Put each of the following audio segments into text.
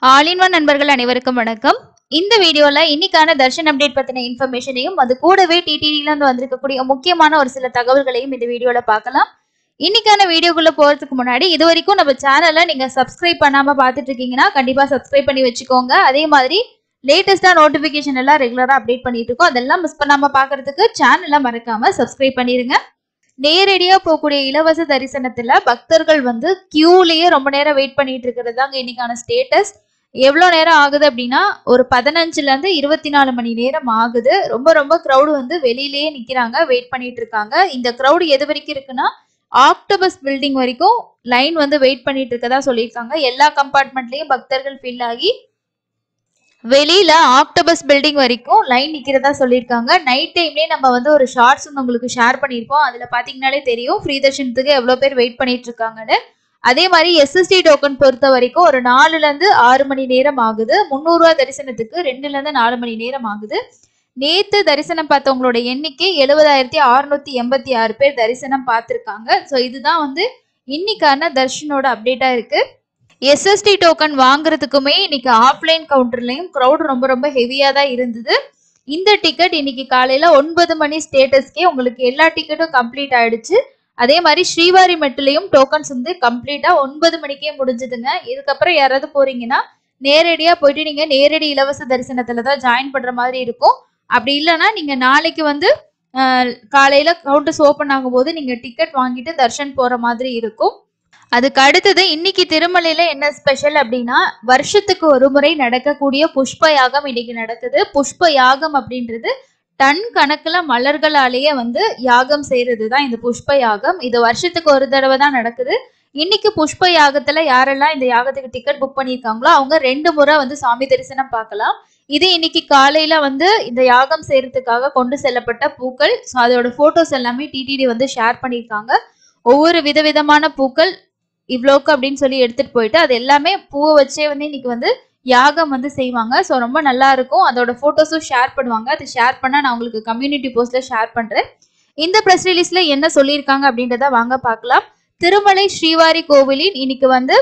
All in one நண்பர்கள் அனைவருக்கும் வணக்கம். இந்த வீடியோல இன்னைக்கான தர்ஷன் அப்டேட் பத்தின இன்ஃபர்மேஷனையும் அது கூடவே டிடிடில இருந்து வந்திருக்கக்கூடிய முக்கியமான ஒரு சில தகவல்களையும் இந்த வீடியோல பார்க்கலாம். இன்னைக்கான வீடியோக்குள்ள போறதுக்கு முன்னாடி இது வரைக்கும் நம்ம சேனலை நீங்க சப்ஸ்கிரைப் பண்ணாம பார்த்துட்டு இருக்கீங்கன்னா கண்டிப்பா சப்ஸ்கிரைப் பண்ணி வச்சுக்கோங்க. அதே மாதிரி லேட்டஸ்டா நோட்டிபிகேஷன் எல்லாம் ரெகுலரா அப்டேட் பண்ணிட்டு இருக்கோம். அதெல்லாம் மிஸ் பண்ணாம பாக்குறதுக்கு சேனலை மறக்காம சப்ஸ்கிரைப் பண்ணிருங்க. நேரடியா போகக்கூடிய இலவச தரிசனத்துல பக்தர்கள் வந்து கியூலயே ரொம்ப நேரம் வெயிட் பண்ணிட்டு இருக்கிறது தாங்க இன்னைக்கான ஸ்டேட்டஸ். எவ்வளவு நேரம் ஆகுது அப்படின்னா ஒரு 15ல இருந்து 24 மணி நேரம் ஆகுது. ரொம்ப ரொம்ப கிரௌடு வந்து வெளியிலேயே நிக்கிறாங்க, வெயிட் பண்ணிட்டு இருக்காங்க. இந்த கிரௌடு எது வரைக்கும் இருக்குன்னா ஆக்டோபஸ் பில்டிங் வரைக்கும் லைன் வந்து வெயிட் பண்ணிட்டு இருக்கதா சொல்லியிருக்காங்க. எல்லா கம்பார்ட்மெண்ட்லயும் பக்தர்கள் ஃபில் ஆகி வெளியில ஆக்டோபஸ் பில்டிங் வரைக்கும் லைன் நிக்கிறதா சொல்லியிருக்காங்க. நைட் டைம்லயே நம்ம வந்து ஒரு ஷார்ட்ஸ் உங்களுக்கு ஷேர் பண்ணியிருப்போம். அதுல பாத்தீங்கன்னாலே தெரியும் ஃப்ரீ தர்ஷனத்துக்கு எவ்வளவு பேர் வெயிட் பண்ணிட்டு இருக்காங்கன்னு. அதே மாதிரி எஸ்எஸ்டி டோக்கன் பொறுத்த வரைக்கும் ஒரு 4ல இருந்து 6 மணி நேரம் ஆகுது. 300 ரூபாய் தரிசனத்துக்கு 2ல இருந்து 4 மணி நேரம் ஆகுது. நேத்து தரிசனம் பார்த்தவங்களோட எண்ணிக்கை 70,686 பேர் தரிசனம் பார்த்திருக்காங்க. ஸோ இதுதான் வந்து இன்னைக்கான தர்ஷனோட அப்டேட்டா இருக்கு. எஸ்எஸ்டி டோக்கன் வாங்குறதுக்குமே இன்னைக்கு ஆஃப்லைன் கவுண்டர்லயும் க்ரௌட் ரொம்ப ரொம்ப ஹெவியா தான் இருந்தது. இந்த டிக்கெட் இன்னைக்கு காலையில 9 மணி ஸ்டேட்டஸ்க்கே உங்களுக்கு எல்லா டிக்கெட்டும் கம்ப்ளீட் ஆயிடுச்சு. அதே மாதிரி ஸ்ரீவாரி மெட்லையும் டோக்கன்ஸ் வந்து கம்ப்ளீட்டா 9 மணிக்கே முடிஞ்சதுங்க. இதுக்கப்புறம் யாராவது போறீங்கன்னா நேரடியா போயிட்டு நீங்க நேரடி இலவச தரிசனத்துல தான் ஜாயின் பண்ற மாதிரி இருக்கும். அப்படி இல்லைன்னா நீங்க நாளைக்கு வந்து காலையில கவுண்டர்ஸ் ஓபன் ஆகும் போது நீங்க டிக்கெட் வாங்கிட்டு தர்ஷன் போற மாதிரி இருக்கும். அதுக்கு அடுத்தது இன்னைக்கு திருமலையில என்ன ஸ்பெஷல் அப்படின்னா வருஷத்துக்கு ஒரு முறை நடக்கக்கூடிய புஷ்ப யாகம் இன்னைக்கு நடக்குது. புஷ்ப யாகம் அப்படின்றது டன் கணக்குல மலர்களாலேயே வந்து யாகம் செய்யறது தான் இந்த புஷ்ப யாகம். இது வருஷத்துக்கு ஒரு தடவை தான் நடக்குது. இன்னைக்கு புஷ்ப யாகத்துல யாரெல்லாம் இந்த யாகத்துக்கு டிக்கெட் புக் பண்ணியிருக்காங்களோ அவங்க 2 முறை வந்து சாமி தரிசனம் பார்க்கலாம். இது இன்னைக்கு காலையில வந்து இந்த யாகம் செய்யறதுக்காக கொண்டு செல்லப்பட்ட பூக்கள். ஸோ அதோட போட்டோஸ் எல்லாமே டிடிடி வந்து ஷேர் பண்ணியிருக்காங்க. ஒவ்வொரு விதவிதமான பூக்கள் இவ்வளோக்கு அப்படின்னு சொல்லி எடுத்துட்டு போயிட்டு அது எல்லாமே பூவை வச்சே வந்து இன்னைக்கு வந்து யாகம் வந்து செய்வாங்க. ஸோ ரொம்ப நல்லா இருக்கும். அதோட போட்டோஸும் ஷேர் பண்ணுவாங்க. அது ஷேர் பண்ண நான் உங்களுக்கு கம்யூனிட்டி போஸ்ட்ல ஷேர் பண்றேன். இந்த ப்ரெஸ் ரிலீஸ்ல என்ன சொல்லியிருக்காங்க அப்படின்றத வாங்க பார்க்கலாம். திருமலை ஸ்ரீவாரி கோவிலின் இன்னைக்கு வந்து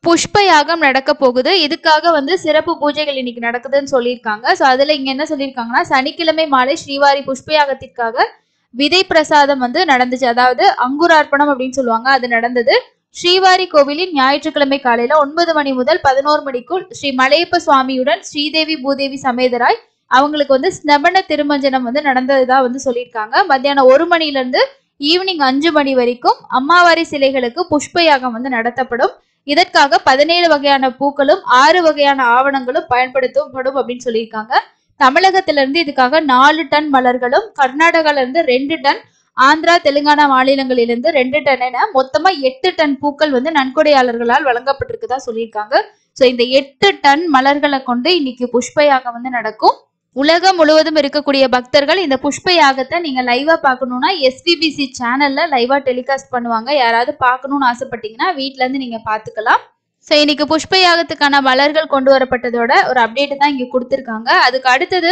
புஷ்ப யாகம் நடக்க போகுது. இதுக்காக வந்து சிறப்பு பூஜைகள் இன்னைக்கு நடக்குதுன்னு சொல்லியிருக்காங்க. ஸோ அதுல இங்க என்ன சொல்லியிருக்காங்கன்னா சனிக்கிழமை மாலை ஸ்ரீவாரி புஷ்ப யாகத்திற்காக விதை பிரசாதம் வந்து நடந்துச்சு. அதாவது அங்குரார்ப்பணம் அப்படின்னு சொல்லுவாங்க, அது நடந்தது. ஸ்ரீவாரி கோவிலின் ஞாயிற்றுக்கிழமை காலையில 9 மணி முதல் 11 மணிக்குள் ஸ்ரீ மலையப்ப சுவாமியுடன் ஸ்ரீதேவி பூதேவி சமேதராய் அவங்களுக்கு வந்து ஸ்நபன திருமஞ்சனம் வந்து நடந்ததுதா வந்து சொல்லியிருக்காங்க. மத்தியானம் 1 மணில இருந்து ஈவினிங் 5 மணி வரைக்கும் அம்மாவாரி சிலைகளுக்கு புஷ்ப யாகம் வந்து நடத்தப்படும். இதற்காக 17 வகையான பூக்களும் 6 வகையான ஆவணங்களும் பயன்படுத்தப்படும் அப்படின்னு சொல்லியிருக்காங்க. தமிழகத்திலிருந்து இதுக்காக 4 டன் மலர்களும், கர்நாடகால இருந்து 2 டன், ஆந்திரா தெலுங்கானா மாநிலங்களிலிருந்து 2 டன் என மொத்தமா 8 டன் பூக்கள் வந்து நன்கொடையாளர்களால் வழங்கப்பட்டிருக்குதா சொல்லியிருக்காங்க. ஸோ இந்த 8 டன் மலர்களை கொண்டு இன்னைக்கு புஷ்ப யாகம் வந்து நடக்கும். உலகம் முழுவதும் இருக்கக்கூடிய பக்தர்கள் இந்த புஷ்ப யாகத்தை நீங்க லைவா பார்க்கணும்னா எஸ்விபிசி சேனல்ல லைவா டெலிகாஸ்ட் பண்ணுவாங்க. யாராவது பார்க்கணும்னு ஆசைப்பட்டீங்கன்னா வீட்டுல இருந்து நீங்க பாத்துக்கலாம். ஸோ இன்னைக்கு புஷ்ப யாகத்துக்கான மலர்கள் கொண்டு வரப்பட்டதோட ஒரு அப்டேட் தான் இங்க கொடுத்துருக்காங்க. அதுக்கு அடுத்தது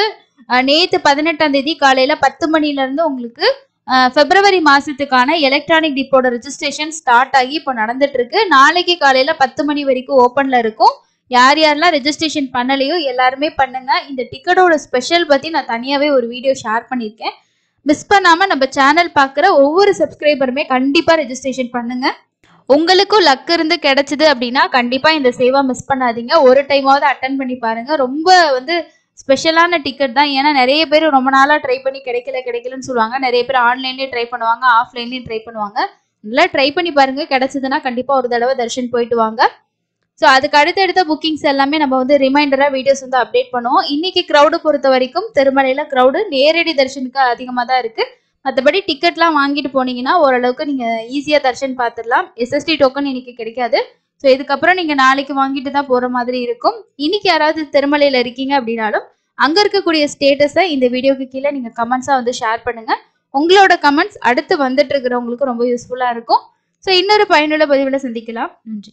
நேற்று 18ஆம் தேதி காலையில 10 மணில இருந்து உங்களுக்கு பிப்ரவரி மாசத்துக்கான எலக்ட்ரானிக் டிப்போட ரெஜிஸ்ட்ரேஷன் ஸ்டார்ட் ஆகி இப்போ நடந்துட்டு இருக்கு. நாளைக்கு காலையில 10 மணி வரைக்கும் ஓப்பன்ல இருக்கும். யார் யாரெல்லாம் ரெஜிஸ்ட்ரேஷன் பண்ணலையோ எல்லாருமே பண்ணுங்க. இந்த டிக்கெட்டோட ஸ்பெஷல் பத்தி நான் தனியாவே ஒரு வீடியோ ஷேர் பண்ணியிருக்கேன். மிஸ் பண்ணாம நம்ம சேனல் பார்க்குற ஒவ்வொரு சப்ஸ்கிரைபருமே கண்டிப்பா ரெஜிஸ்ட்ரேஷன் பண்ணுங்க. உங்களுக்கும் லக் இருந்து கிடைச்சது அப்படின்னா கண்டிப்பா இந்த சேவா மிஸ் பண்ணாதீங்க. ஒரு டைமாவது அட்டன் பண்ணி பாருங்க. ரொம்ப வந்து ஸ்பெஷலான டிக்கெட் தான். ஏன்னா நிறைய பேர் ரொம்ப நாளா ட்ரை பண்ணி கிடைக்கலன்னு சொல்லுவாங்க. நிறைய பேர் ஆன்லைன்லயும் ட்ரை பண்ணுவாங்க, ஆஃப்லைன்லயும் ட்ரை பண்ணுவாங்க. நல்லா ட்ரை பண்ணி பாருங்க. கிடைச்சதுன்னா கண்டிப்பா ஒரு தடவை தர்ஷன் போயிட்டு வாங்க. ஸோ அதுக்கு அடுத்தடுத்த புக்கிங்ஸ் எல்லாமே நம்ம வந்து ரிமைண்டரா வீடியோஸ் வந்து அப்டேட் பண்ணுவோம். இன்னைக்கு க்ரௌடு பொறுத்த வரைக்கும் திருமலையில க்ரௌடு நேரடி தர்ஷனுக்கு அதிகமாக தான் இருக்கு. மற்றபடி டிக்கெட்லாம் வாங்கிட்டு போனீங்கன்னா ஓரளவுக்கு நீங்க ஈஸியா தர்ஷன் பார்த்துடலாம். எஸ்எஸ்டி டோக்கன் இன்னைக்கு கிடைக்காது. ஸோ இதுக்கப்புறம் நீங்க நாளைக்கு வாங்கிட்டு தான் போற மாதிரி இருக்கும். இன்னைக்கு யாராவது திருமலையில இருக்கீங்க அப்படின்னாலும் அங்க இருக்கக்கூடிய ஸ்டேட்டஸை இந்த வீடியோக்கு கீழே நீங்க கமெண்ட்ஸா வந்து ஷேர் பண்ணுங்க. உங்களோட கமெண்ட்ஸ் அடுத்து வந்துட்டு இருக்கிறவங்களுக்கு ரொம்ப யூஸ்ஃபுல்லா இருக்கும். ஸோ இன்னொரு பயனுள்ள பதிவுல சந்திக்கலாம். நன்றி.